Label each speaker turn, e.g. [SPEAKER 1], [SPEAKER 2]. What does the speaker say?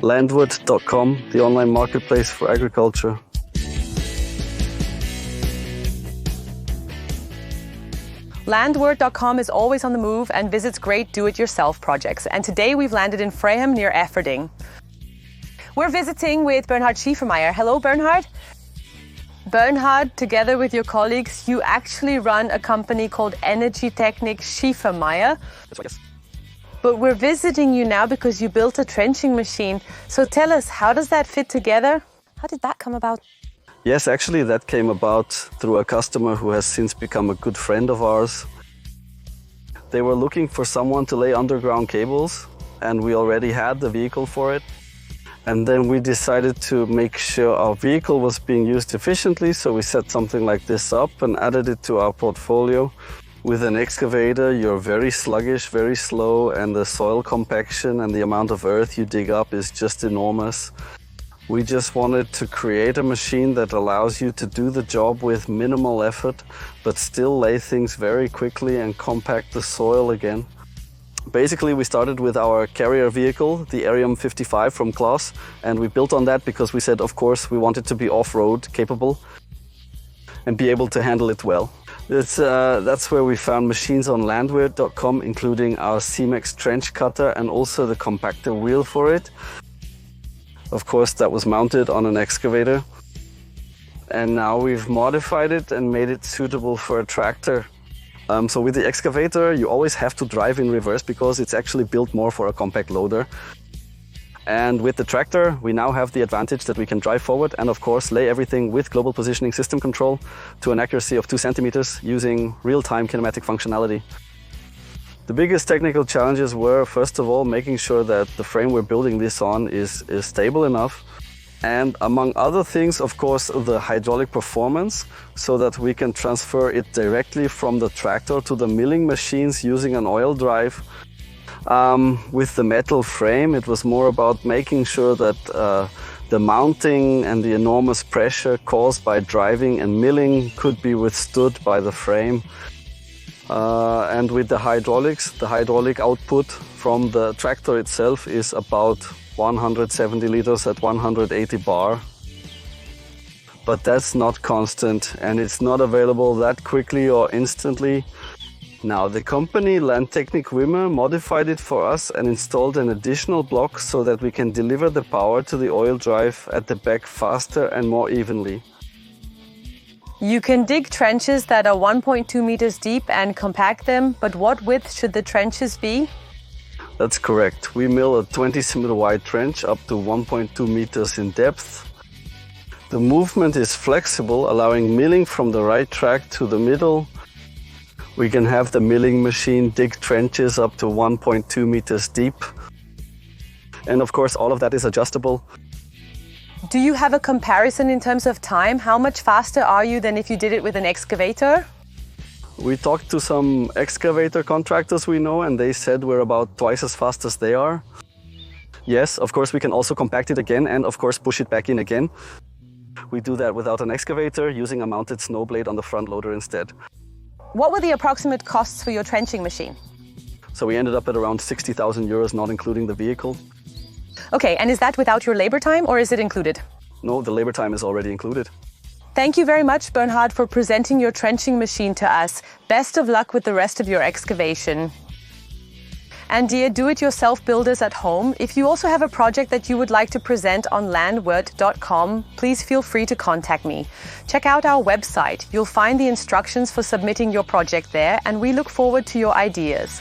[SPEAKER 1] Landward.com, the online marketplace for agriculture.
[SPEAKER 2] Landward.com is always on the move and visits great do-it-yourself projects. And today we've landed in Freyhem near Efferding. We're visiting with Bernhard Schiefermeier. Hello, Bernhard. Bernhard, together with your colleagues, you actually run a company called Energy Technik Schiefermeier.
[SPEAKER 1] That's right, yes.
[SPEAKER 2] But we're visiting you now because you built a trenching machine. So tell us, how does that fit together? How did that come about?
[SPEAKER 1] Yes, actually that came about through a customer who has since become a good friend of ours. They were looking for someone to lay underground cables, and we already had the vehicle for it. And then we decided to make sure our vehicle was being used efficiently, so we set something like this up and added it to our portfolio. With an excavator, you're very sluggish, very slow, and the soil compaction and the amount of earth you dig up is just enormous. We just wanted to create a machine that allows you to do the job with minimal effort, but still lay things very quickly and compact the soil again. Basically, we started with our carrier vehicle, the Arium 55 from Claas, and we built on that because we said, of course, we wanted to be off-road capable and be able to handle it well. That's where we found machines on Landward.com, including our C-Max trench cutter and also the compactor wheel for it. Of course, that was mounted on an excavator. And now we've modified it and made it suitable for a tractor. So with the excavator, you always have to drive in reverse because it's actually built more for a compact loader. And with the tractor, we now have the advantage that we can drive forward and of course lay everything with global positioning system control to an accuracy of 2 centimeters using real-time kinematic functionality. The biggest technical challenges were, first of all, making sure that the frame we're building this on is stable enough. And among other things, of course, the hydraulic performance, so that we can transfer it directly from the tractor to the milling machines using an oil drive. With the metal frame, it was more about making sure that the mounting and the enormous pressure caused by driving and milling could be withstood by the frame. And with the hydraulics, the hydraulic output from the tractor itself is about 170 liters at 180 bar. But that's not constant and it's not available that quickly or instantly. Now the company Landtechnik Wimmer modified it for us and installed an additional block so that we can deliver the power to the oil drive at the back faster and more evenly.
[SPEAKER 2] You can dig trenches that are 1.2 meters deep and compact them, but what width should the trenches be?
[SPEAKER 1] That's correct. We mill a 20 centimeter wide trench up to 1.2 meters in depth. The movement is flexible, allowing milling from the right track to the middle. We can have the milling machine dig trenches up to 1.2 meters deep. And of course, all of that is adjustable.
[SPEAKER 2] Do you have a comparison in terms of time? How much faster are you than if you did it with an excavator?
[SPEAKER 1] We talked to some excavator contractors we know, and they said we're about twice as fast as they are. Yes, of course, we can also compact it again and of course push it back in again. We do that without an excavator, using a mounted snow blade on the front loader instead.
[SPEAKER 2] What were the approximate costs for your trenching machine?
[SPEAKER 1] So we ended up at around 60,000 euros, not including the vehicle.
[SPEAKER 2] Okay, and is that without your labor time or is it included?
[SPEAKER 1] No, the labor time is already included.
[SPEAKER 2] Thank you very much, Bernhard, for presenting your trenching machine to us. Best of luck with the rest of your excavation. And dear do-it-yourself builders at home, if you also have a project that you would like to present on Landward.com, please feel free to contact me. Check out our website. You'll find the instructions for submitting your project there, and we look forward to your ideas.